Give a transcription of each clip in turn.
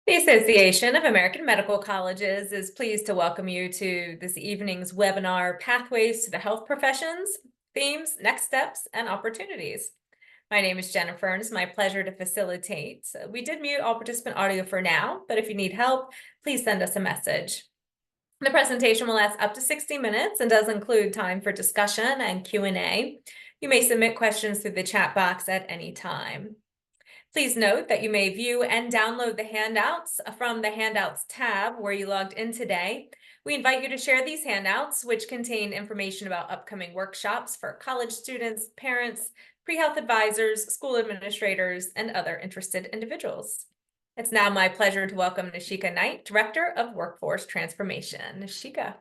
The Association of American Medical Colleges is pleased to welcome you to this evening's webinar, Pathways to the Health Professions, Themes, Next Steps, and Opportunities. My name is Jennifer, and it's my pleasure to facilitate. We did mute all participant audio for now, but if you need help, please send us a message. The presentation will last up to 60 minutes and does include time for discussion and Q&A. You may submit questions through the chat box at any time. Please note that you may view and download the handouts from the Handouts tab where you logged in today. We invite you to share these handouts, which contain information about upcoming workshops for college students, parents, pre-health advisors, school administrators, and other interested individuals. It's now my pleasure to welcome Nishika Knight, Director of Workforce Transformation. Nishika.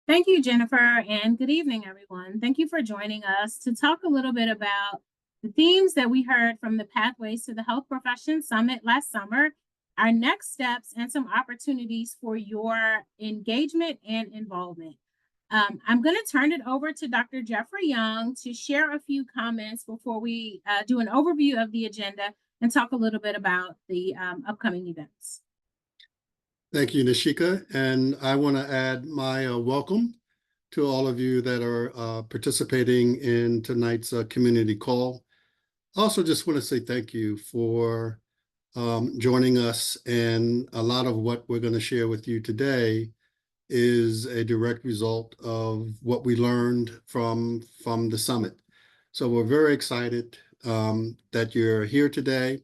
Thank you, Jennifer, and good evening, everyone. Thank you for joining us to talk a little bit about the themes that we heard from the Pathways to the Health Professions Summit last summer, our next steps, and some opportunities for your engagement and involvement. I'm going to turn it over to Dr. Jeffrey Young to share a few comments before we do an overview of the agenda and talk a little bit about the upcoming events. Thank you, Nishika. And I want to add my welcome to all of you that are participating in tonight's community call. I also just want to say thank you for joining us. And a lot of what we're going to share with you today is a direct result of what we learned from the summit. So we're very excited that you're here today.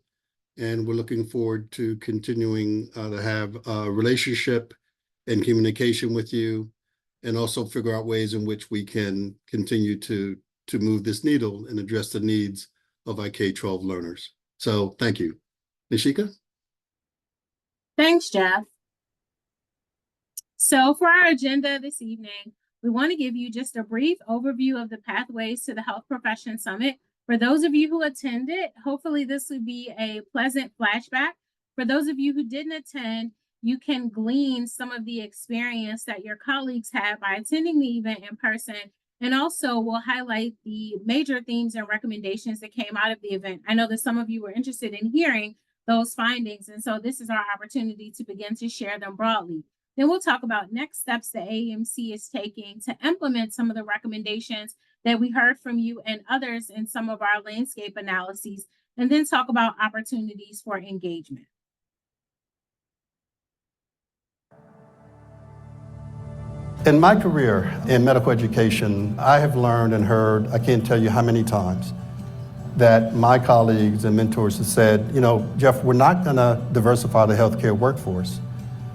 And we're looking forward to continuing to have a relationship and communication with you, and also figure out ways in which we can continue to move this needle and address the needs of our K-12 learners. So thank you. Nishika? Thanks, Jeff. So for our agenda this evening, we want to give you just a brief overview of the Pathways to the Health Professions Summit. For those of you who attended, hopefully this would be a pleasant flashback. For those of you who didn't attend, you can glean some of the experience that your colleagues had by attending the event in person. And also we'll highlight the major themes and recommendations that came out of the event. I know that some of you were interested in hearing those findings. And so this is our opportunity to begin to share them broadly. Then we'll talk about next steps the AAMC is taking to implement some of the recommendations that we heard from you and others in some of our landscape analyses, and then talk about opportunities for engagement. In my career in medical education, I have learned and heard, I can't tell you how many times, that my colleagues and mentors have said, you know, Jeff, we're not going to diversify the healthcare workforce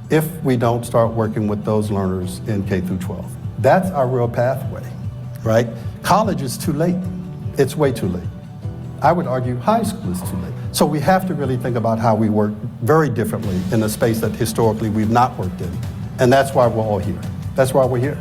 if we don't start working with those learners in K through 12. That's our real pathway, right? College is too late. It's way too late. I would argue high school is too late. So we have to really think about how we work very differently in a space that historically we've not worked in. And that's why we're all here. That's why we're here,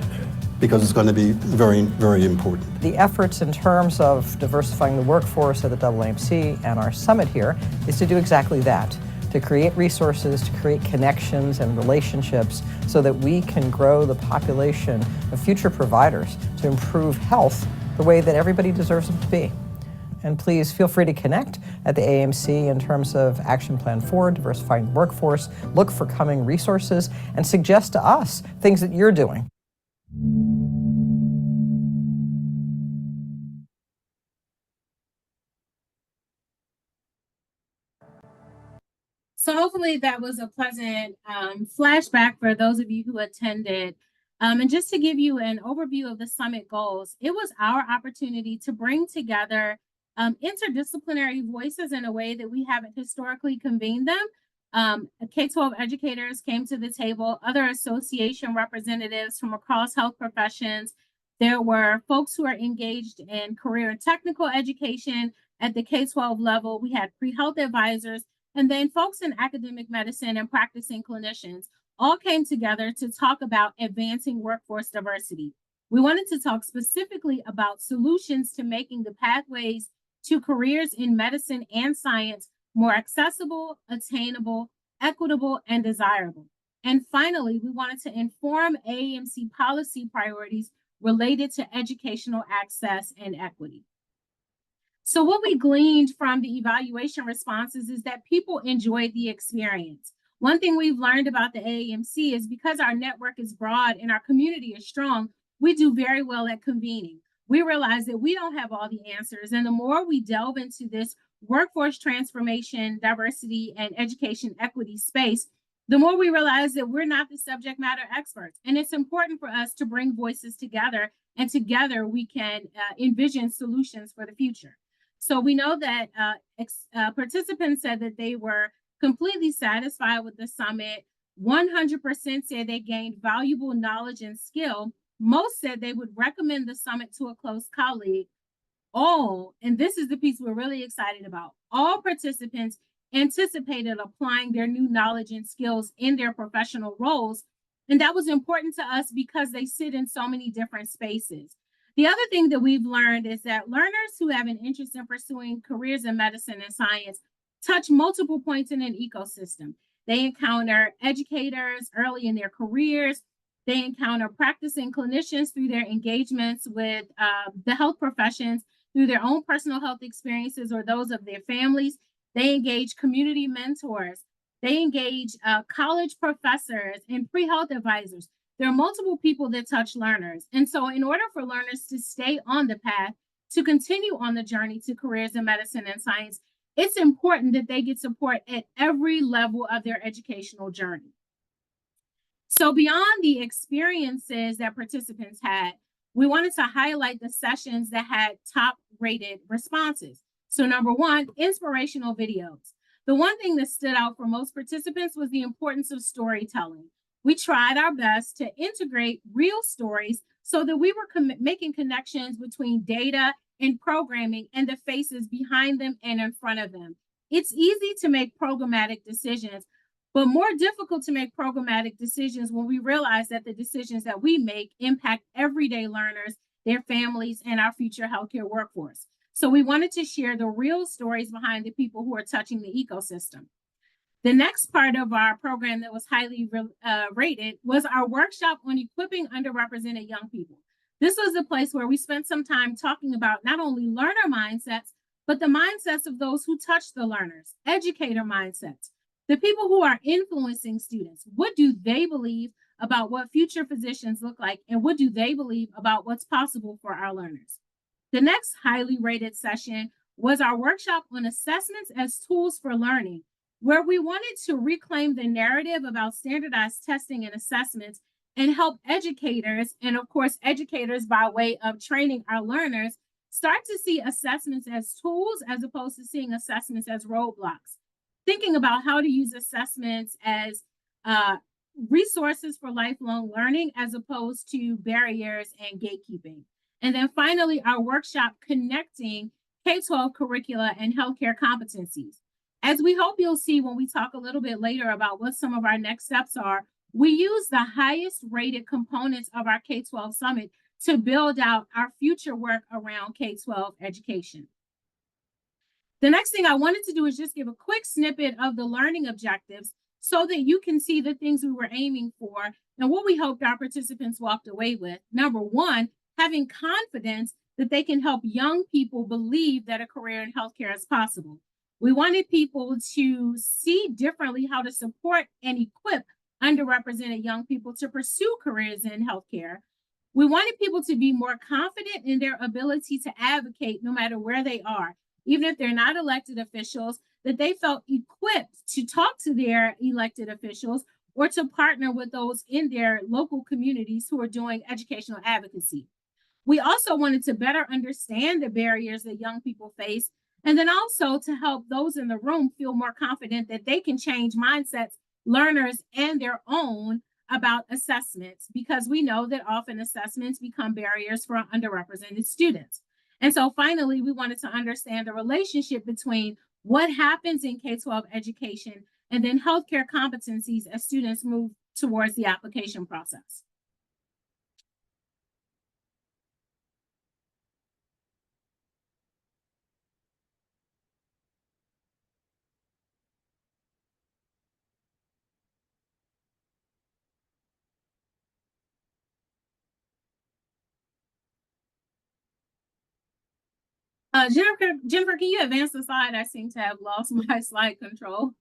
because it's going to be very, very important. The efforts in terms of diversifying the workforce at the AAMC and our summit here is to do exactly that, to create resources, to create connections and relationships so that we can grow the population of future providers to improve health the way that everybody deserves them to be. And please feel free to connect at the AAMC in terms of Action Plan 4, diversifying the workforce, look for coming resources, and suggest to us things that you're doing. So hopefully that was a pleasant flashback for those of you who attended. And just to give you an overview of the summit goals, it was our opportunity to bring together interdisciplinary voices in a way that we haven't historically convened them. K-12 educators came to the table, other association representatives from across health professions. There were folks who are engaged in career and technical education at the K-12 level. We had pre-health advisors, and then folks in academic medicine and practicing clinicians all came together to talk about advancing workforce diversity. We wanted to talk specifically about solutions to making the pathways to careers in medicine and science more accessible, attainable, equitable, and desirable. And finally, we wanted to inform AAMC policy priorities related to educational access and equity. So what we gleaned from the evaluation responses is that people enjoyed the experience. One thing we've learned about the AAMC is because our network is broad and our community is strong, we do very well at convening. We realize that we don't have all the answers. And the more we delve into this workforce transformation, diversity, and education equity space, the more we realize that we're not the subject matter experts. And it's important for us to bring voices together, and together we can envision solutions for the future. So we know that participants said that they were completely satisfied with the summit. 100% said they gained valuable knowledge and skill. Most said they would recommend the summit to a close colleague. All, and this is the piece we're really excited about, all participants anticipated applying their new knowledge and skills in their professional roles. And that was important to us because they sit in so many different spaces. The other thing that we've learned is that learners who have an interest in pursuing careers in medicine and science touch multiple points in an ecosystem. They encounter educators early in their careers. They encounter practicing clinicians through their engagements with the health professions, through their own personal health experiences or those of their families. They engage community mentors. They engage college professors and pre-health advisors. There are multiple people that touch learners. And so in order for learners to stay on the path, to continue on the journey to careers in medicine and science, it's important that they get support at every level of their educational journey. So beyond the experiences that participants had, we wanted to highlight the sessions that had top rated responses. So number one, inspirational videos. The one thing that stood out for most participants was the importance of storytelling. We tried our best to integrate real stories so that we were making connections between data and programming and the faces behind them and in front of them. It's easy to make programmatic decisions, but more difficult to make programmatic decisions when we realize that the decisions that we make impact everyday learners, their families, and our future healthcare workforce. So we wanted to share the real stories behind the people who are touching the ecosystem. The next part of our program that was highly rated was our workshop on equipping underrepresented young people. This was a place where we spent some time talking about not only learner mindsets, but the mindsets of those who touch the learners, educator mindsets, the people who are influencing students. What do they believe about what future physicians look like, and what do they believe about what's possible for our learners? The next highly rated session was our workshop on assessments as tools for learning, where we wanted to reclaim the narrative about standardized testing and assessments and help educators, and of course, educators by way of training our learners, start to see assessments as tools as opposed to seeing assessments as roadblocks. Thinking about how to use assessments as resources for lifelong learning as opposed to barriers and gatekeeping. And then finally, our workshop connecting K-12 curricula and healthcare competencies. As we hope you'll see when we talk a little bit later about what some of our next steps are, we use the highest rated components of our K-12 Summit to build out our future work around K-12 education. The next thing I wanted to do is just give a quick snippet of the learning objectives so that you can see the things we were aiming for and what we hoped our participants walked away with. Number one, having confidence that they can help young people believe that a career in healthcare is possible. We wanted people to see differently how to support and equip underrepresented young people to pursue careers in healthcare. We wanted people to be more confident in their ability to advocate no matter where they are, even if they're not elected officials, that they felt equipped to talk to their elected officials or to partner with those in their local communities who are doing educational advocacy. We also wanted to better understand the barriers that young people face, and then also to help those in the room feel more confident that they can change mindsets, learners, and their own about assessments, because we know that often assessments become barriers for underrepresented students. And so finally, we wanted to understand the relationship between what happens in K-12 education and then healthcare competencies as students move towards the application process. Jennifer, can you advance the slide? I seem to have lost my slide control.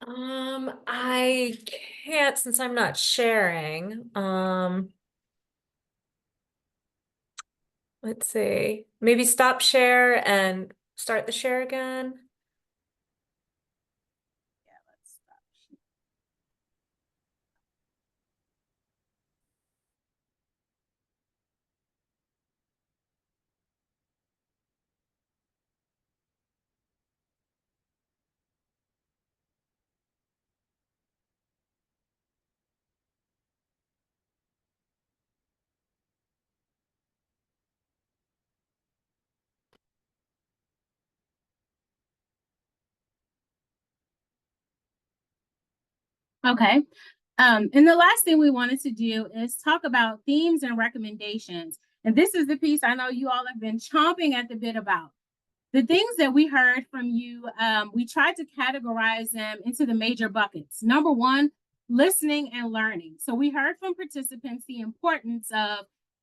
I can't since I'm not sharing. Let's see, maybe stop share and start the share again. Yeah, let's stop. Okay. And the last thing we wanted to do is talk about themes and recommendations. And this is the piece I know you all have been chomping at the bit about. The things that we heard from you, we tried to categorize them into the major buckets. Number one, listening and learning. So we heard from participants the importance of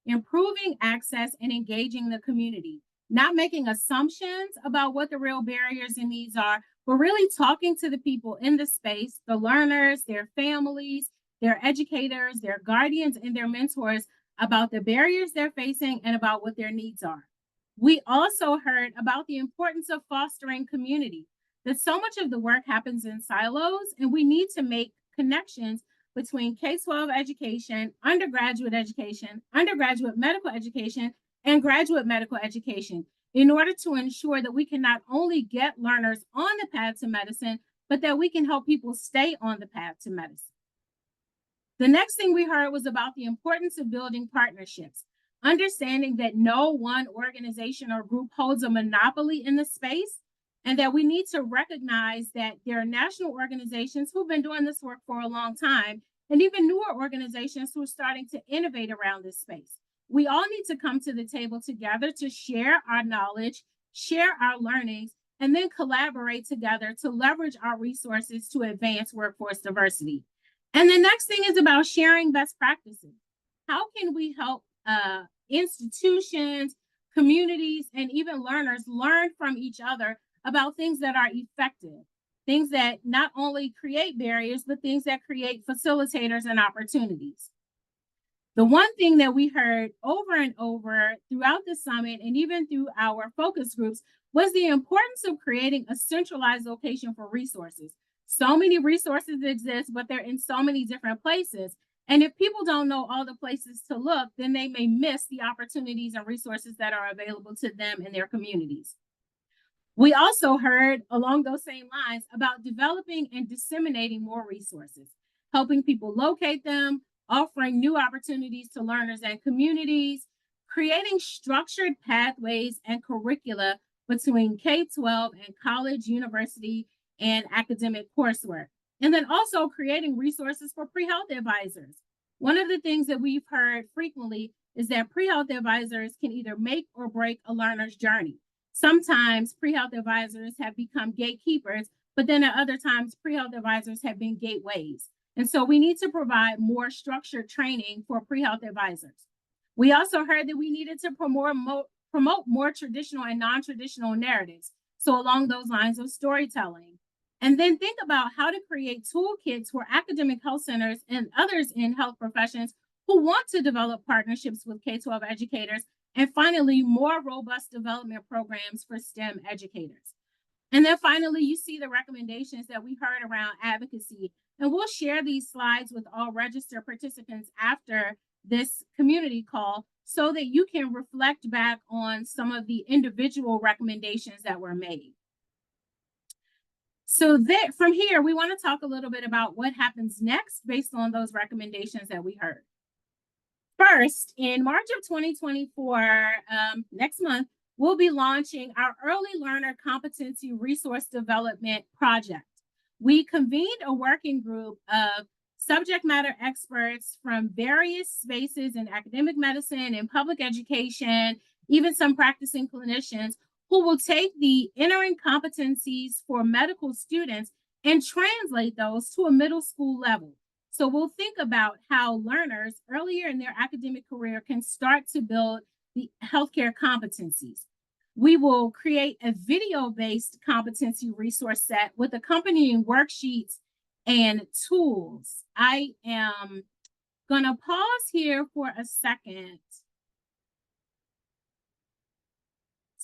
improving access and engaging the community, not making assumptions about what the real barriers and needs are, but really talking to the people in the space, the learners, their families, their educators, their guardians, and their mentors about the barriers they're facing and about what their needs are. We also heard about the importance of fostering community, that so much of the work happens in silos, and we need to make connections between K-12 education, undergraduate medical education, and graduate medical education in order to ensure that we can not only get learners on the path to medicine, but that we can help people stay on the path to medicine. The next thing we heard was about the importance of building partnerships, understanding that no one organization or group holds a monopoly in the space, and that we need to recognize that there are national organizations who've been doing this work for a long time, and even newer organizations who are starting to innovate around this space. We all need to come to the table together to share our knowledge, share our learnings, and then collaborate together to leverage our resources to advance workforce diversity. And the next thing is about sharing best practices. How can we help institutions, communities, and even learners learn from each other about things that are effective, things that not only create barriers, but things that create facilitators and opportunities. The one thing that we heard over and over throughout the summit and even through our focus groups was the importance of creating a centralized location for resources. So many resources exist, but they're in so many different places. And if people don't know all the places to look, then they may miss the opportunities and resources that are available to them in their communities. We also heard along those same lines about developing and disseminating more resources, helping people locate them, offering new opportunities to learners and communities, creating structured pathways and curricula between K-12 and college, university, and academic coursework. And then also creating resources for pre-health advisors. One of the things that we've heard frequently is that pre-health advisors can either make or break a learner's journey. Sometimes pre-health advisors have become gatekeepers, but then at other times, pre-health advisors have been gateways. And so we need to provide more structured training for pre-health advisors. We also heard that we needed to promote more traditional and non-traditional narratives. So along those lines of storytelling. And then think about how to create toolkits for academic health centers and others in health professions who want to develop partnerships with K-12 educators. And finally, more robust development programs for STEM educators. And then finally, you see the recommendations that we heard around advocacy. And we'll share these slides with all registered participants after this community call so that you can reflect back on some of the individual recommendations that were made. So that from here, we want to talk a little bit about what happens next based on those recommendations that we heard. First, in March of 2024, next month, we'll be launching our Early Learner Competency Resource Development Project. We convened a working group of subject matter experts from various spaces in academic medicine and public education, even some practicing clinicians, who will take the entering competencies for medical students and translate those to a middle school level. So we'll think about how learners earlier in their academic career can start to build the healthcare competencies. We will create a video-based competency resource set with accompanying worksheets and tools. I am gonna pause here for a second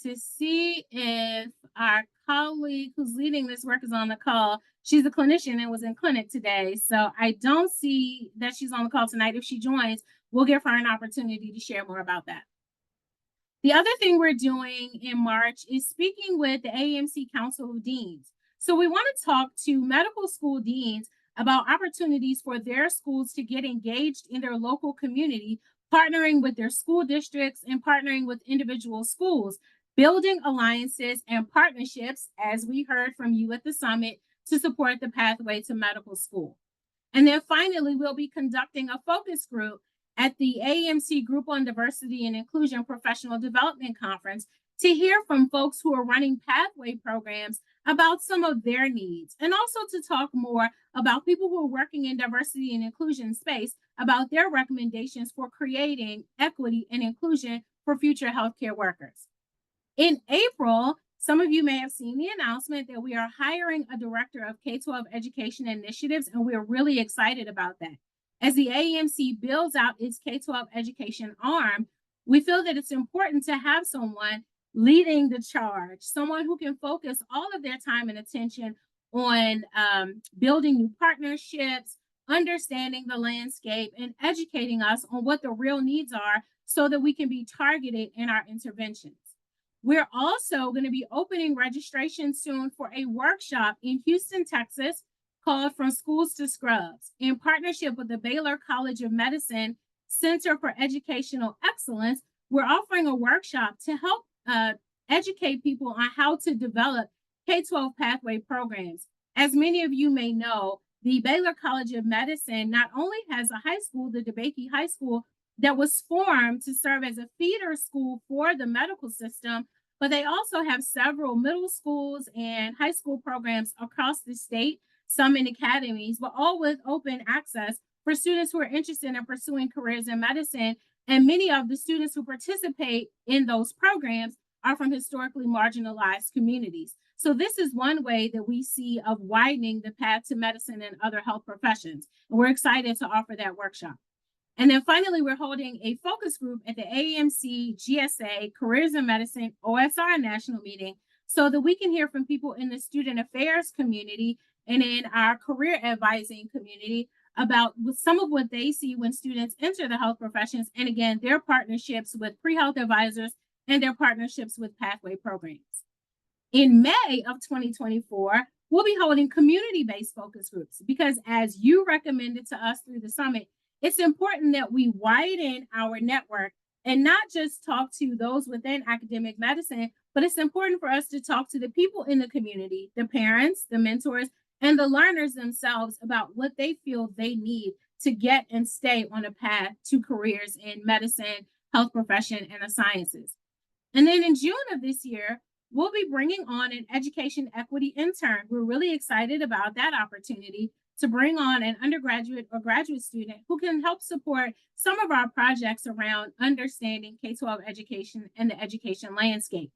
to see if our colleague who's leading this work is on the call. She's a clinician and was in clinic today, so I don't see that she's on the call tonight. If she joins, we'll give her an opportunity to share more about that. The other thing we're doing in March is speaking with the AAMC Council of Deans. So we want to talk to medical school deans about opportunities for their schools to get engaged in their local community, partnering with their school districts and partnering with individual schools, building alliances and partnerships, as we heard from you at the summit, to support the pathway to medical school. And then finally, we'll be conducting a focus group at the AAMC Group on Diversity and Inclusion Professional Development Conference to hear from folks who are running pathway programs about some of their needs, and also to talk more about people who are working in diversity and inclusion space about their recommendations for creating equity and inclusion for future healthcare workers. In April, some of you may have seen the announcement that we are hiring a director of K-12 education initiatives, and we're really excited about that. As the AAMC builds out its K-12 education arm, we feel that it's important to have someone leading the charge, someone who can focus all of their time and attention on building new partnerships, understanding the landscape, and educating us on what the real needs are so that we can be targeted in our interventions. We're also going to be opening registration soon for a workshop in Houston, Texas, called From Schools to Scrubs, in partnership with the Baylor College of Medicine Center for Educational Excellence. We're offering a workshop to help educate people on how to develop K-12 pathway programs. As many of you may know, the Baylor College of Medicine not only has a high school, the DeBakey High School, that was formed to serve as a feeder school for the medical system, but they also have several middle schools and high school programs across the state, some in academies, but all with open access for students who are interested in pursuing careers in medicine. And many of the students who participate in those programs are from historically marginalized communities. So this is one way that we see of widening the path to medicine and other health professions. And we're excited to offer that workshop. And then finally, we're holding a focus group at the AAMC GSA Careers in Medicine OSR National Meeting so that we can hear from people in the student affairs community and in our career advising community about some of what they see when students enter the health professions, and again, their partnerships with pre-health advisors and their partnerships with pathway programs. In May of 2024, we'll be holding community-based focus groups because, as you recommended to us through the summit, it's important that we widen our network and not just talk to those within academic medicine, but it's important for us to talk to the people in the community, the parents, the mentors, and the learners themselves about what they feel they need to get and stay on a path to careers in medicine, health profession, and the sciences. And then in June of this year, we'll be bringing on an education equity intern. We're really excited about that opportunity to bring on an undergraduate or graduate student who can help support some of our projects around understanding K-12 education and the education landscape.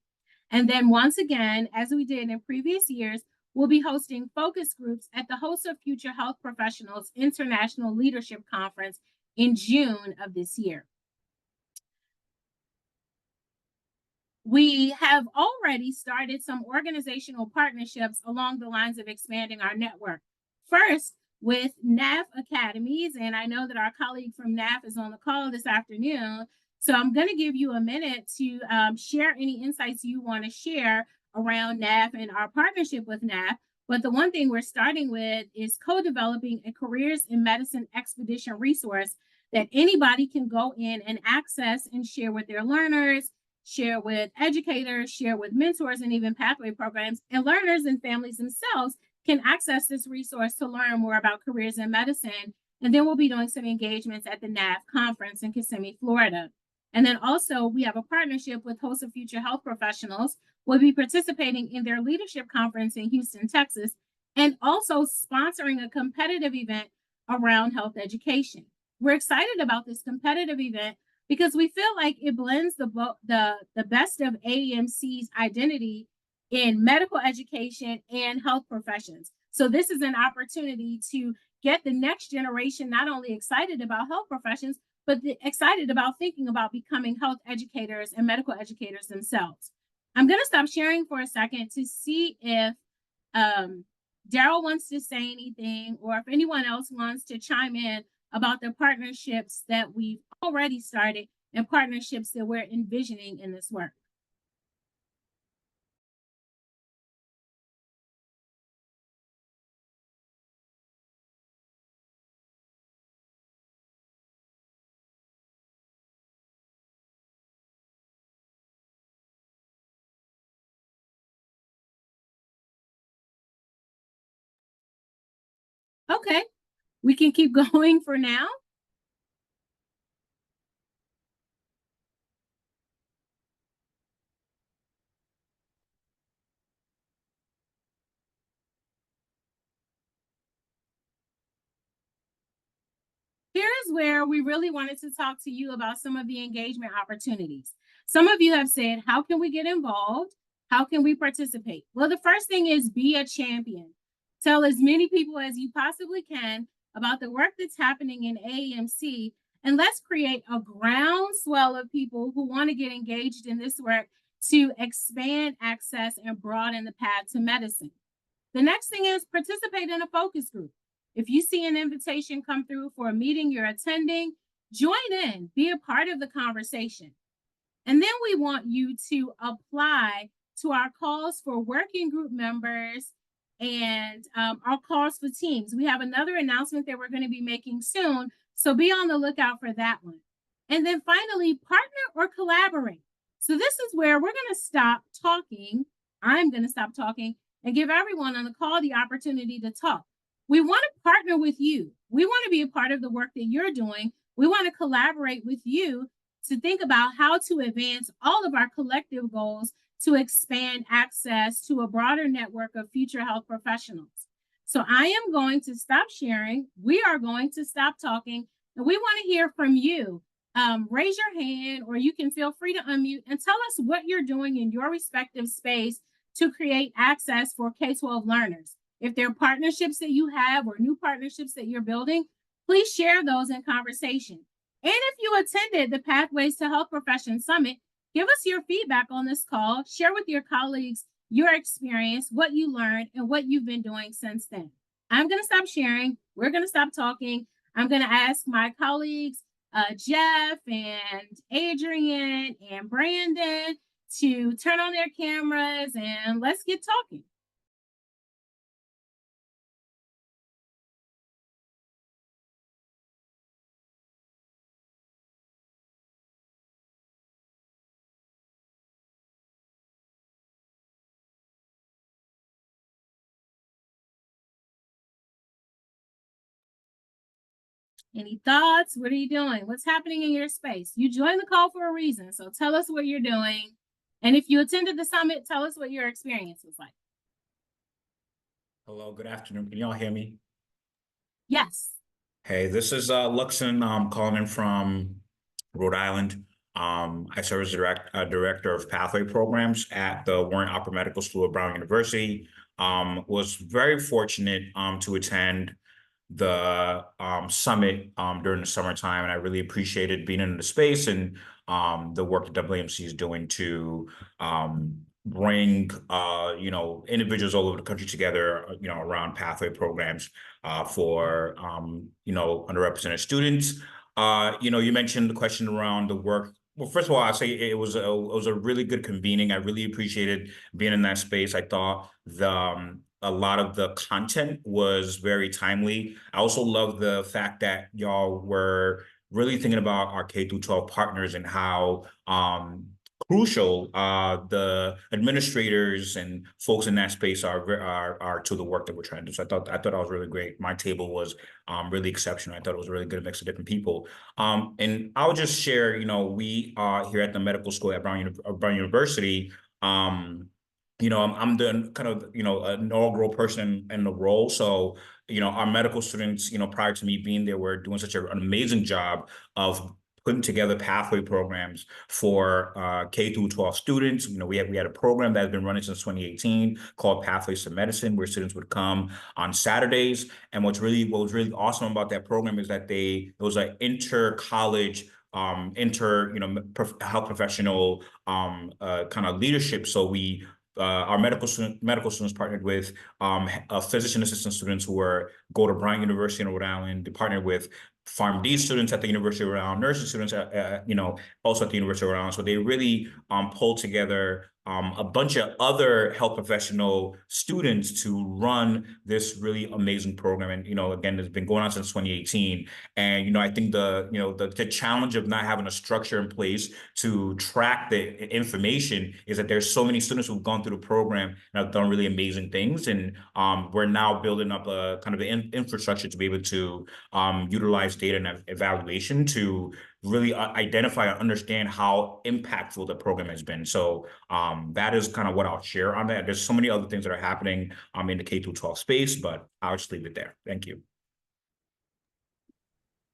And then once again, as we did in previous years, we'll be hosting focus groups at the Host of Future Health Professionals International Leadership Conference in June of this year. We have already started some organizational partnerships along the lines of expanding our network. First, with NAF Academies, and I know that our colleague from NAF is on the call this afternoon, so I'm going to give you a minute to share any insights you want to share around NAF and our partnership with NAF. But the one thing we're starting with is co-developing a Careers in Medicine Expedition resource that anybody can go in and access and share with their learners, share with educators, share with mentors, and even pathway programs. And learners and families themselves can access this resource to learn more about careers in medicine. And then we'll be doing some engagements at the NAF conference in Kissimmee, Florida. And then also we have a partnership with Host of Future Health Professionals. We'll be participating in their leadership conference in Houston, Texas, and also sponsoring a competitive event around health education. We're excited about this competitive event because we feel like it blends the best of AEMC's identity in medical education and health professions. So this is an opportunity to get the next generation not only excited about health professions, but excited about thinking about becoming health educators and medical educators themselves. I'm going to stop sharing for a second to see if Daryl wants to say anything, or if anyone else wants to chime in about the partnerships that we've already started and partnerships that we're envisioning in this work. Okay, we can keep going for now. Here's where we really wanted to talk to you about some of the engagement opportunities. Some of you have said, how can we get involved? How can we participate? Well, the first thing is be a champion. Tell as many people as you possibly can about the work that's happening in AEMC, and let's create a groundswell of people who want to get engaged in this work to expand access and broaden the path to medicine. The next thing is participate in a focus group. If you see an invitation come through for a meeting you're attending, join in, be a part of the conversation. And then we want you to apply to our calls for working group members and our calls for teams. We have another announcement that we're going to be making soon, so be on the lookout for that one. And then finally, partner or collaborate. So this is where we're going to stop talking. I'm going to stop talking and give everyone on the call the opportunity to talk. We want to partner with you. We want to be a part of the work that you're doing. We want to collaborate with you to think about how to advance all of our collective goals to expand access to a broader network of future health professionals. So I am going to stop sharing. We are going to stop talking, and we want to hear from you. Raise your hand, or you can feel free to unmute and tell us what you're doing in your respective space to create access for K-12 learners. If there are partnerships that you have or new partnerships that you're building, please share those in conversation. And if you attended the Pathways to Health Professions Summit, give us your feedback on this call. Share with your colleagues your experience, what you learned, and what you've been doing since then. I'm going to stop sharing. We're going to stop talking. I'm going to ask my colleagues, Jeff and Adrian and Brandon, to turn on their cameras and let's get talking. Any thoughts? What are you doing? What's happening in your space? You joined the call for a reason, so tell us what you're doing. And if you attended the summit, tell us what your experience was like. Hello, good afternoon. Can y'all hear me? Yes. Hey, this is Luxon calling in from Rhode Island. I serve as director of pathway programs at the Warren Upper Medical School of Brown University. Was very fortunate to attend the summit during the summertime, and I really appreciated being in the space and the work that WMC is doing to bring individuals all over the country together around pathway programs for underrepresented students. You mentioned the question around the work. Well, first of all, I'll say it was a really good convening. I really appreciated being in that space. I thought a lot of the content was very timely. I also love the fact that y'all were really thinking about our K-12 partners and how crucial the administrators and folks in that space are to the work that we're trying to do. So I thought that was really great. My table was really exceptional. I thought it was a really good mix of different people. And I'll just share, we here at the medical school at Brown University, I'm the kind of, inaugural person in the role. So, our medical students, prior to me being there, were doing such an amazing job of putting together pathway programs for K through 12 students. You know, we had a program that has been running since 2018 called Pathways to Medicine, where students would come on Saturdays. And what was really awesome about that program is that those are inter-college health professional kind of leadership. So our medical students partnered with physician assistant students who go to Brown University in Rhode Island. They partnered with PharmD students at the University of Rhode Island, nursing students also at the University of Rhode Island. So they really pulled together a bunch of other health professional students to run this really amazing program. And, again, it's been going on since 2018. And, I think the challenge of not having a structure in place to track the information is that there's so many students who've gone through the program and have done really amazing things. And we're now building up a kind of an infrastructure to be able to utilize data and evaluation to really identify and understand how impactful the program has been. So that is kind of what I'll share on that. There's so many other things that are happening in the K-12 space, but I'll just leave it there. Thank you.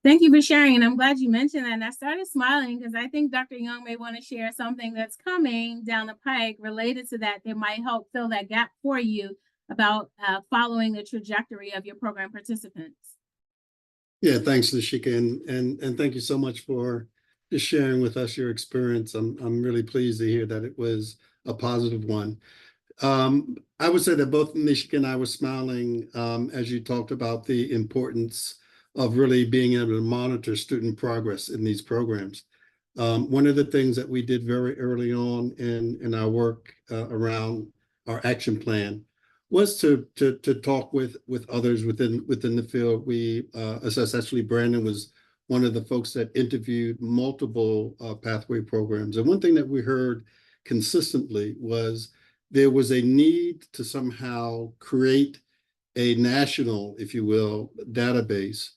Thank you for sharing. And I'm glad you mentioned that. And I started smiling because I think Dr. Young may want to share something that's coming down the pike related to that might help fill that gap for you about following the trajectory of your program participants. Yeah, thanks, Nishika, and thank you so much for just sharing with us your experience. I'm really pleased to hear that it was a positive one. I would say that both Nishika and I were smiling as you talked about the importance of really being able to monitor student progress in these programs. One of the things that we did very early on in our work around our action plan was to talk with others within the field. We essentially Brandon was one of the folks that interviewed multiple pathway programs. And one thing that we heard consistently was there was a need to somehow create a national, if you will, database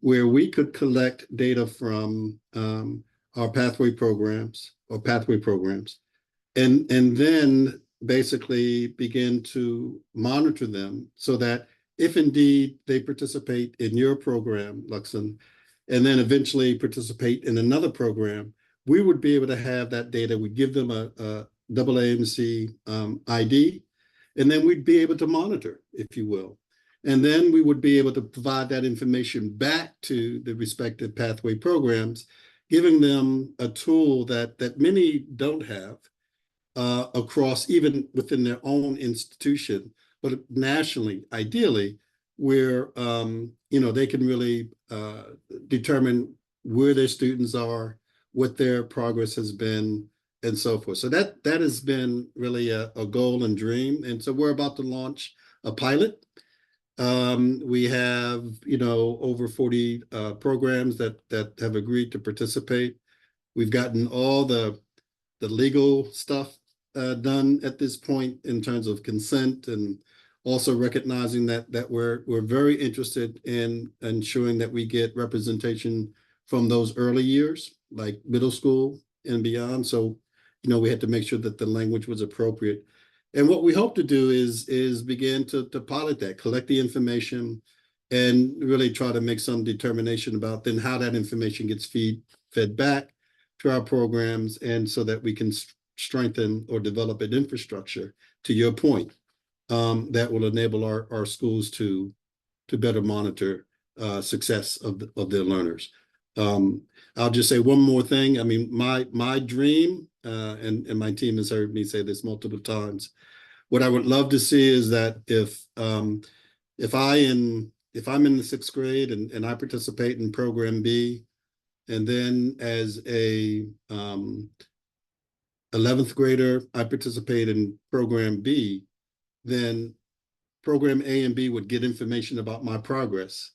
where we could collect data from our pathway programs and then basically begin to monitor them so that if indeed they participate in your program, Luxon, and then eventually participate in another program, we would be able to have that data. We'd give them a AAMC ID, and then we'd be able to monitor, if you will. And then we would be able to provide that information back to the respective pathway programs, giving them a tool that many don't have across, even within their own institution, but nationally, ideally, where they can really determine where their students are, what their progress has been, and so forth. So that has been really a goal and dream. And so we're about to launch a pilot. We have over 40 programs that have agreed to participate. We've gotten all the legal stuff done at this point in terms of consent, and also recognizing that we're very interested in ensuring that we get representation from those early years, like middle school and beyond. So, we had to make sure that the language was appropriate. And what we hope to do is begin to pilot that, collect the information, and really try to make some determination about then how that information gets fed back to our programs, and so that we can strengthen or develop an infrastructure, to your point, that will enable our schools to better monitor success of their learners. I'll just say one more thing. I mean, my dream, and my team has heard me say this multiple times, what I would love to see is that if I'm in the 6th grade and I participate in program B, and then as a 11th grader, I participate in program B, then program A and B would get information about my progress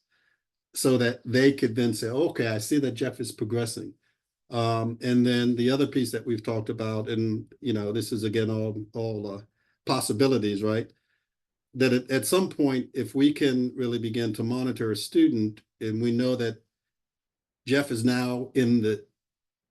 so that they could then say, okay, I see that Jeff is progressing. And then the other piece that we've talked about, and this is again all possibilities, right? That at some point, if we can really begin to monitor a student, and we know that Jeff is now in the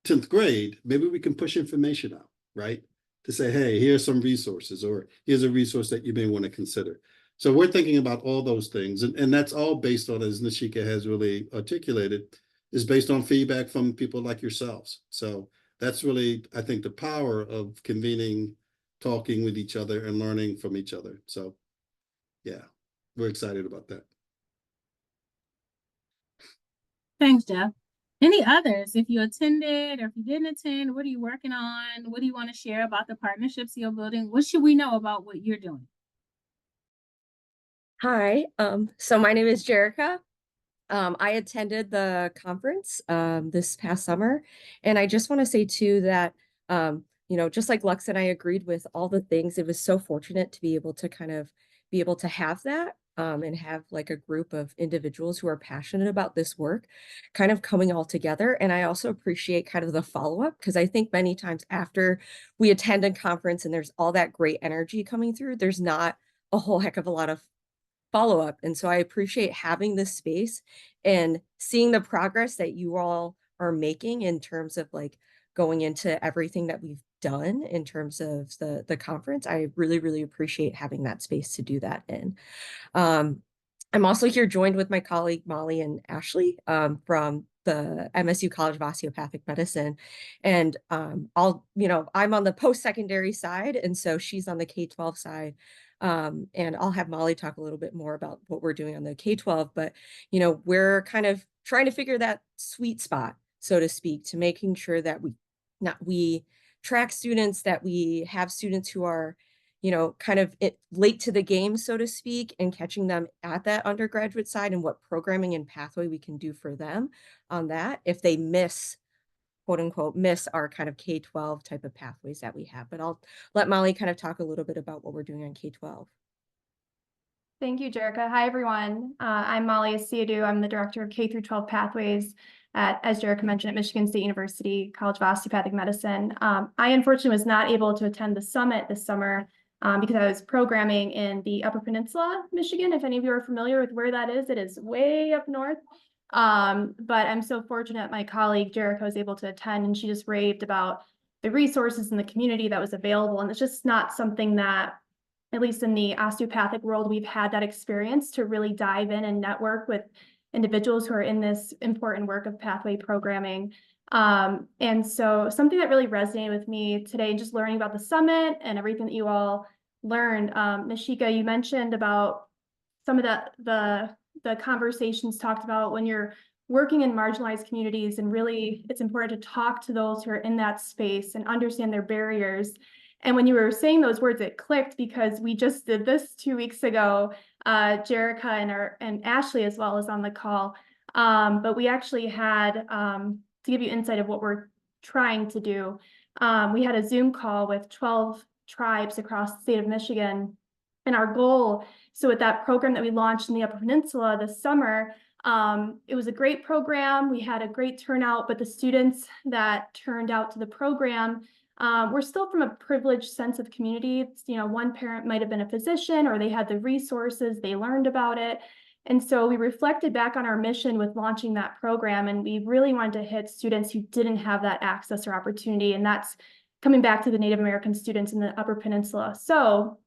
10th grade, maybe we can push information out, right? To say, hey, here's some resources, or here's a resource that you may want to consider. So we're thinking about all those things, and that's all based on, as Nishika has really articulated, is based on feedback from people like yourselves. So that's really, I think, the power of convening, talking with each other and learning from each other. So yeah, we're excited about that. Thanks, Jeff. Any others? If you attended or if you didn't attend, what are you working on? What do you want to share about the partnerships you're building? What should we know about what you're doing? Hi, so my name is Jerica. I attended the conference this past summer, and I just want to say too that just like Lux and I agreed with all the things, it was so fortunate to be able to kind of be able to have that and have like a group of individuals who are passionate about this work kind of coming all together. And I also appreciate kind of the follow-up, because I think many times after we attend a conference and there's all that great energy coming through, there's not a whole heck of a lot of follow-up. And so I appreciate having this space and seeing the progress that you all are making in terms of like going into everything that we've done in terms of the conference. I really, really appreciate having that space to do that in. I'm also here joined with my colleague Molly and Ashley from the MSU College of Osteopathic Medicine. And I'm on the post-secondary side, and so she's on the K-12 side. And I'll have Molly talk a little bit more about what we're doing on the K-12, but we're kind of trying to figure that sweet spot, so to speak, to making sure that we track students, that we have students who are kind of late to the game, so to speak, and catching them at that undergraduate side and what programming and pathway we can do for them on that if they quote unquote miss our kind of K-12 type of pathways that we have. But I'll let Molly kind of talk a little bit about what we're doing on K-12. Thank you, Jerica. Hi, everyone. I'm Molly Asiadu. I'm the director of K-12 pathways at, as Jerica mentioned, at Michigan State University College of Osteopathic Medicine. I unfortunately was not able to attend the summit this summer because I was programming in the Upper Peninsula, Michigan. If any of you are familiar with where that is, it is way up north. But I'm so fortunate my colleague Jerica was able to attend, and she just raved about the resources in the community that was available. And it's just not something that, at least in the osteopathic world, we've had that experience to really dive in and network with individuals who are in this important work of pathway programming. And so something that really resonated with me today, just learning about the summit and everything that you all learned. Nishika, you mentioned about some of the conversations talked about when you're working in marginalized communities, and really it's important to talk to those who are in that space and understand their barriers. And when you were saying those words, it clicked because we just did this 2 weeks ago. Jerica and Ashley as well as on the call. But we actually had, to give you insight of what we're trying to do, we had a Zoom call with 12 tribes across the state of Michigan. And our goal, so with that program that we launched in the Upper Peninsula this summer, it was a great program. We had a great turnout, but the students that turned out to the program we're still from a privileged sense of community. One parent might have been a physician, or they had the resources, they learned about it. And so we reflected back on our mission with launching that program, and we really wanted to hit students who didn't have that access or opportunity. And that's coming back to the Native American students in the Upper Peninsula. So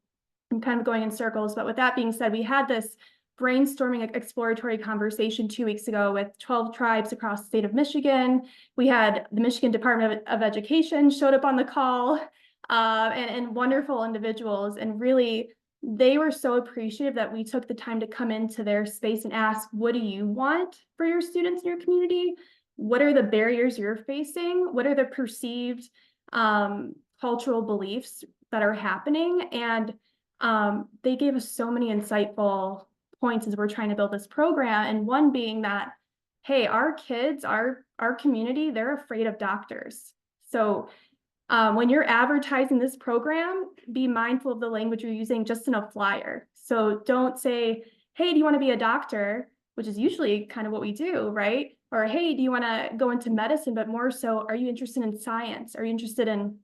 I'm kind of going in circles, but with that being said, we had this brainstorming exploratory conversation 2 weeks ago with 12 tribes across the state of Michigan. We had the Michigan Department of Education showed up on the call, and wonderful individuals. And really, they were so appreciative that we took the time to come into their space and ask, what do you want for your students in your community? What are the barriers you're facing? What are the perceived cultural beliefs that are happening? And they gave us so many insightful points as we're trying to build this program. And one being that, hey, our kids, our community, they're afraid of doctors. So when you're advertising this program, be mindful of the language you're using just in a flyer. So don't say, hey, do you want to be a doctor? Which is usually kind of what we do, right? Or, hey, do you want to go into medicine? But more so, are you interested in science? Are you interested in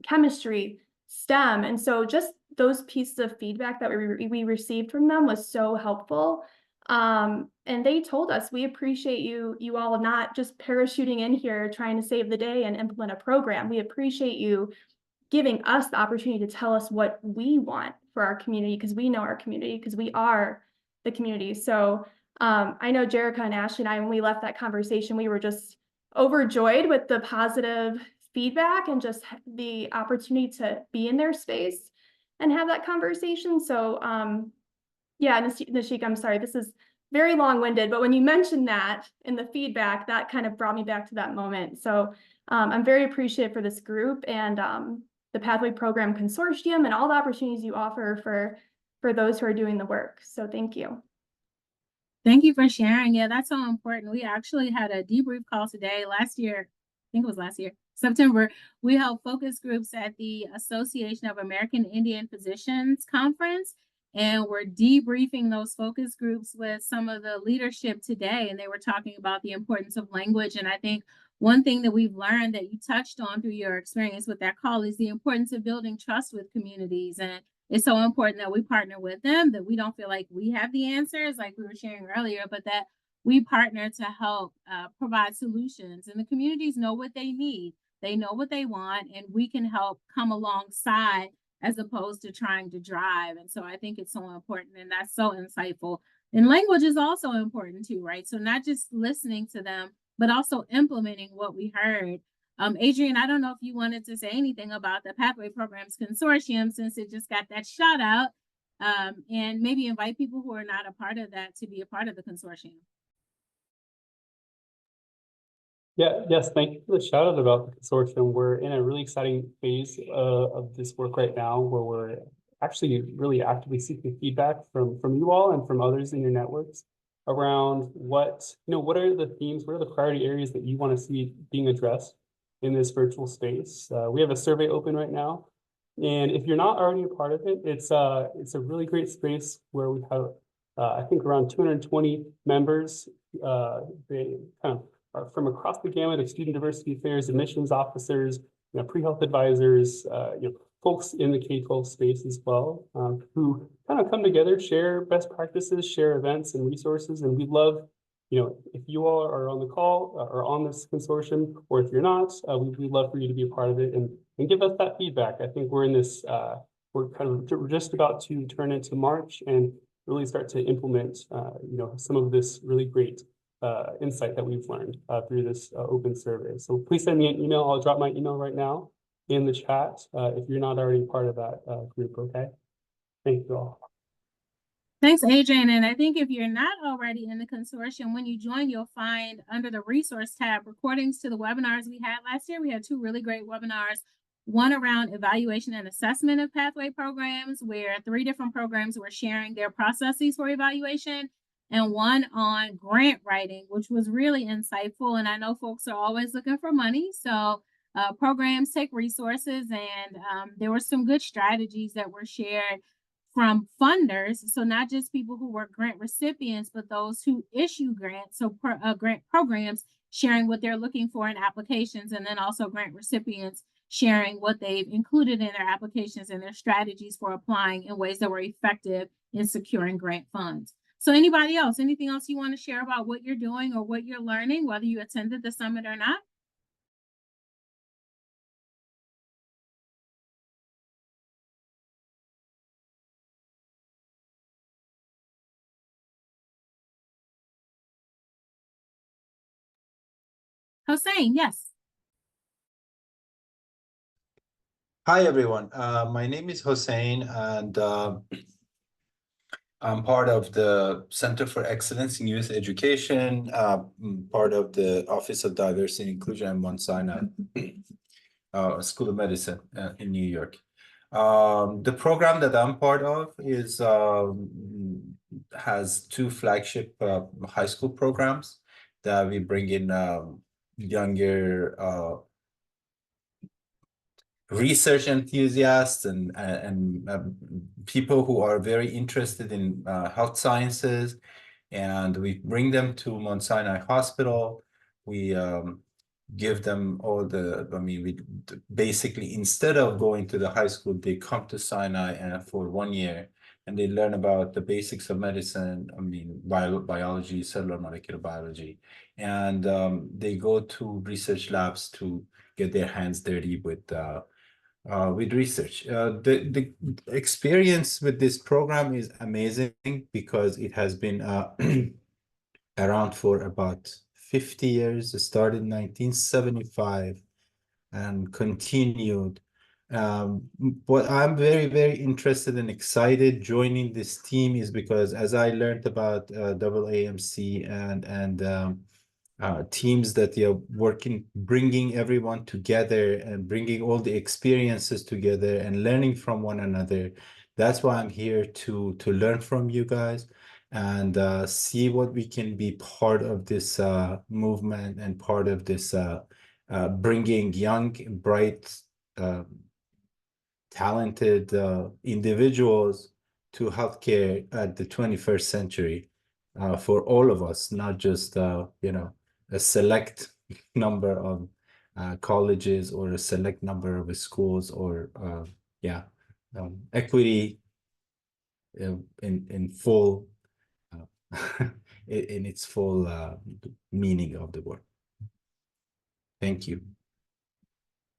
chemistry, STEM? And so just those pieces of feedback that we received from them was so helpful. And they told us, we appreciate you all not just parachuting in here trying to save the day and implement a program. We appreciate you giving us the opportunity to tell us what we want for our community, because we know our community, because we are the community. So I know Jerica and Ashley and I, when we left that conversation, we were just overjoyed with the positive feedback and just the opportunity to be in their space and have that conversation. So, yeah, Nishika, I'm sorry, this is very long-winded, but when you mentioned that in the feedback, that kind of brought me back to that moment. So I'm very appreciative for this group and the Pathway Program Consortium and all the opportunities you offer for those who are doing the work. So thank you. Thank you for sharing. Yeah, that's so important. We actually had a debrief call today. Last year, I think it was last year, September, we held focus groups at the Association of American Indian Physicians Conference. And we're debriefing those focus groups with some of the leadership today. And they were talking about the importance of language. And I think one thing that we've learned that you touched on through your experience with that call is the importance of building trust with communities. And it's so important that we partner with them, that we don't feel like we have the answers, like we were sharing earlier, but that we partner to help provide solutions. And the communities know what they need. They know what they want, and we can help come alongside as opposed to trying to drive. And so I think it's so important, and that's so insightful. And language is also important too, right? So not just listening to them, but also implementing what we heard. Adrian, I don't know if you wanted to say anything about the Pathway Programs Consortium since it just got that shout out, and maybe invite people who are not a part of that to be a part of the consortium. Yes, thank you for the shout out about the consortium. We're in a really exciting phase of this work right now where we're actually really actively seeking feedback from you all and from others in your networks around what are the themes, what are the priority areas that you want to see being addressed in this virtual space. We have a survey open right now. And if you're not already a part of it, it's a really great space where we have, I think, around 220 members. They kind of are from across the gamut of student diversity affairs, admissions officers, pre-health advisors, folks in the K-12 space as well, who kind of come together, share best practices, share events and resources. And we'd love, if you all are on the call or on this consortium, or if you're not, we'd love for you to be a part of it and give us that feedback. I think we're in this, we're just about to turn into March and really start to implement, some of this really great insight that we've learned through this open survey. So please send me an email. I'll drop my email right now in the chat if you're not already part of that group, okay? Thank you all. Thanks, Adrian. And I think if you're not already in the consortium, when you join, you'll find under the resource tab recordings to the webinars we had last year. We had 2 really great webinars, one around evaluation and assessment of pathway programs, where 3 different programs were sharing their processes for evaluation, and one on grant writing, which was really insightful. And I know folks are always looking for money. So programs take resources, and there were some good strategies that were shared from funders. So not just people who were grant recipients, but those who issue grants. So grant programs sharing what they're looking for in applications, and then also grant recipients sharing what they've included in their applications and their strategies for applying in ways that were effective in securing grant funds. So anybody else, anything else you want to share about what you're doing or what you're learning, whether you attended the summit or not? Hossein, yes. Hi, everyone. My name is Hossein, and I'm part of the Center for Excellence in Youth Education, part of the Office of Diversity and Inclusion at Mount Sinai School of Medicine in New York. The program that I'm part of is has 2 flagship high school programs that we bring in younger research enthusiasts and people who are very interested in health sciences, and we bring them to Mount Sinai Hospital. We give them all we basically, instead of going to the high school, they come to Sinai for 1 year, and they learn about the basics of medicine, biology, cellular molecular biology, and they go to research labs to get their hands dirty with research. The experience with this program is amazing because it has been around for about 50 years. It started in 1975 and continued. What I'm very, very interested and excited joining this team is because as I learned about AAMC and teams that they are working, bringing everyone together and bringing all the experiences together and learning from one another. That's why I'm here to learn from you guys and see what we can be part of this movement and part of this bringing young, bright, talented individuals to healthcare at the 21st century for all of us, not just a select number of colleges or a select number of schools or equity in full in its full meaning of the word. Thank you.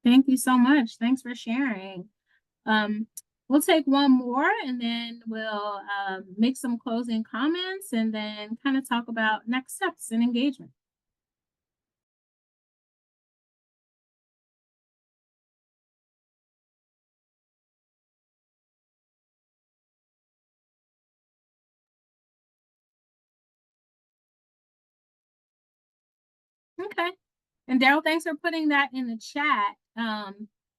Thank you so much. Thanks for sharing. We'll take one more and then we'll make some closing comments and then kind of talk about next steps and engagement. Okay. And Daryl, thanks for putting that in the chat.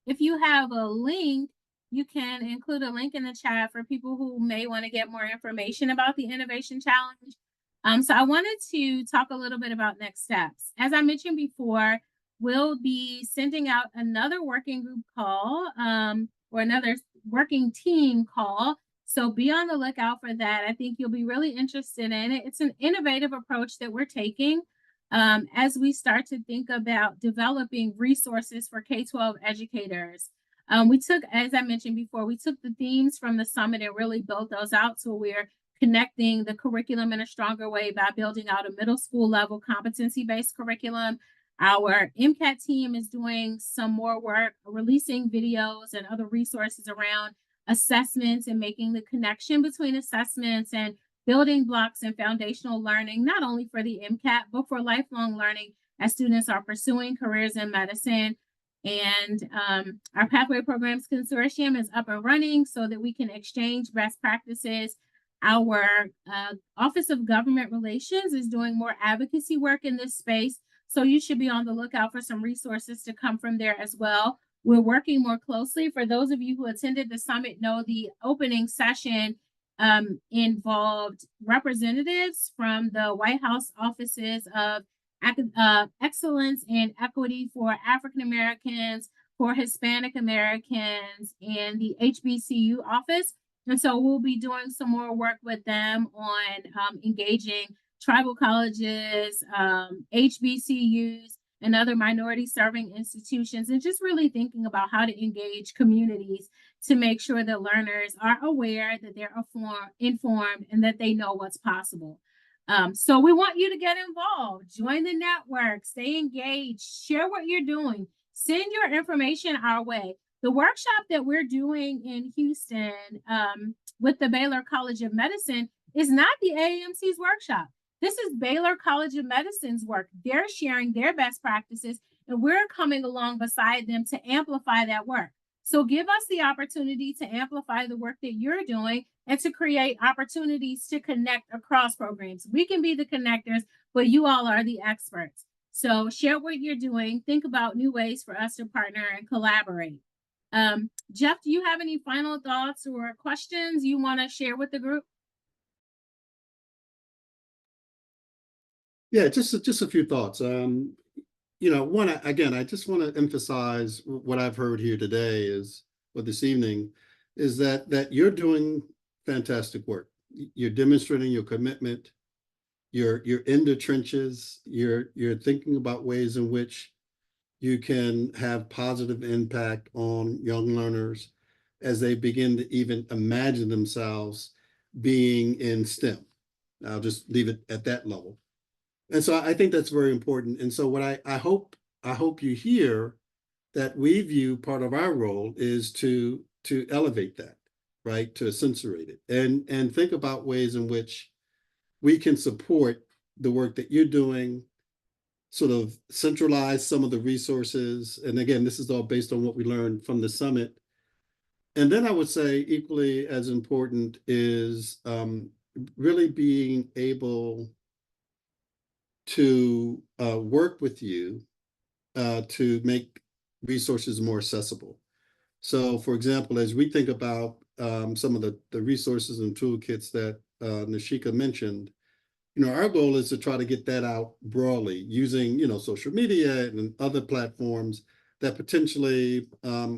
If you have a link, you can include a link in the chat for people who may want to get more information about the Innovation Challenge. So I wanted to talk a little bit about next steps. As I mentioned before, we'll be sending out another working group call or another working team call. So be on the lookout for that. I think you'll be really interested in it. It's an innovative approach that we're taking as we start to think about developing resources for K-12 educators. We took, as I mentioned before, we took the themes from the summit and really built those out. So we're connecting the curriculum in a stronger way by building out a middle school level competency-based curriculum. Our MCAT team is doing some more work, releasing videos and other resources around assessments and making the connection between assessments and building blocks and foundational learning, not only for the MCAT, but for lifelong learning as students are pursuing careers in medicine. And our Pathway Programs Consortium is up and running so that we can exchange best practices. Our Office of Government Relations is doing more advocacy work in this space. So you should be on the lookout for some resources to come from there as well. We're working more closely. For those of you who attended the summit, know the opening session involved representatives from the White House offices of excellence and equity for African Americans, for Hispanic Americans, and the HBCU office. And so we'll be doing some more work with them on engaging tribal colleges, HBCUs, and other minority serving institutions, and just really thinking about how to engage communities to make sure that learners are aware, that they're informed, and that they know what's possible. So we want you to get involved, join the network, stay engaged, share what you're doing, send your information our way. The workshop that we're doing in Houston with the Baylor College of Medicine is not the AAMC's workshop. This is Baylor College of Medicine's work. They're sharing their best practices, and we're coming along beside them to amplify that work. So give us the opportunity to amplify the work that you're doing and to create opportunities to connect across programs. We can be the connectors, but you all are the experts. So share what you're doing. Think about new ways for us to partner and collaborate. Jeff, do you have any final thoughts or questions you want to share with the group? Yeah, just a few thoughts. One, again, I just want to emphasize what I've heard here today is, or this evening, is that you're doing fantastic work. You're demonstrating your commitment. You're in the trenches. You're thinking about ways in which you can have positive impact on young learners as they begin to even imagine themselves being in STEM. I'll just leave it at that level. And so I think that's very important. And so what I hope you hear that we view part of our role is to elevate that, right? To accentuate it and think about ways in which we can support the work that you're doing, sort of centralize some of the resources. And again, this is all based on what we learned from the summit. And then I would say equally as important is really being able to work with you to make resources more accessible. So for example, as we think about some of the resources and toolkits that Nishika mentioned, our goal is to try to get that out broadly using, social media and other platforms that potentially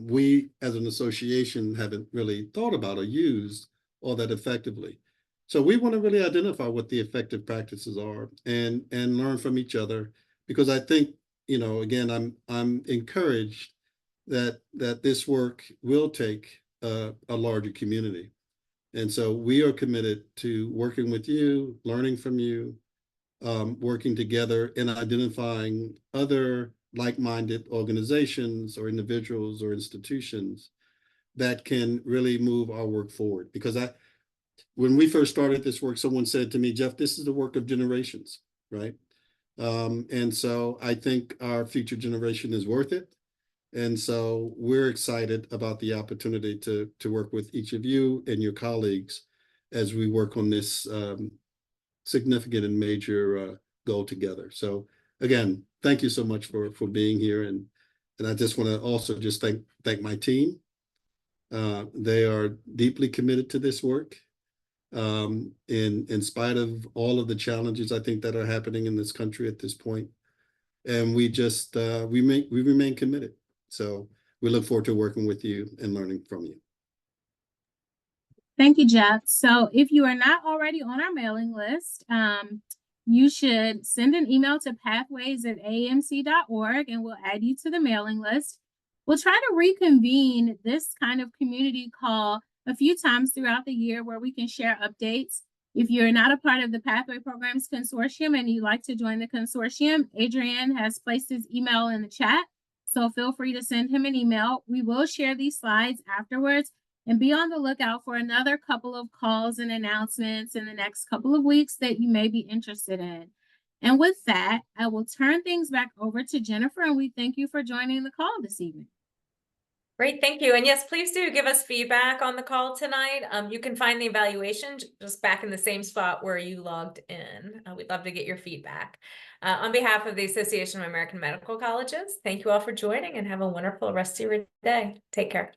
we as an association haven't really thought about or used all that effectively. So we want to really identify what the effective practices are and learn from each other, because I think, again, I'm encouraged that this work will take a larger community. And so we are committed to working with you, learning from you, working together and identifying other like-minded organizations or individuals or institutions that can really move our work forward. Because when we first started this work, someone said to me, Jeff, this is the work of generations, right? And so I think our future generation is worth it. And so we're excited about the opportunity to work with each of you and your colleagues as we work on this significant and major goal together. So again, thank you so much for being here. And I just want to also just thank my team. They are deeply committed to this work. In spite of all of the challenges I think that are happening in this country at this point. And we just we remain committed. So we look forward to working with you and learning from you. Thank you, Jeff. So if you are not already on our mailing list, you should send an email to pathways@aamc.org and we'll add you to the mailing list. We'll try to reconvene this kind of community call a few times throughout the year where we can share updates. If you're not a part of the Pathway Programs Consortium and you'd like to join the consortium, Adrian has placed his email in the chat. So feel free to send him an email. We will share these slides afterwards, and be on the lookout for another couple of calls and announcements in the next couple of weeks that you may be interested in. And with that, I will turn things back over to Jennifer, and we thank you for joining the call this evening. Great, thank you. And yes, please do give us feedback on the call tonight. You can find the evaluation just back in the same spot where you logged in. We'd love to get your feedback. On behalf of the Association of American Medical Colleges, thank you all for joining and have a wonderful rest of your day. Take care.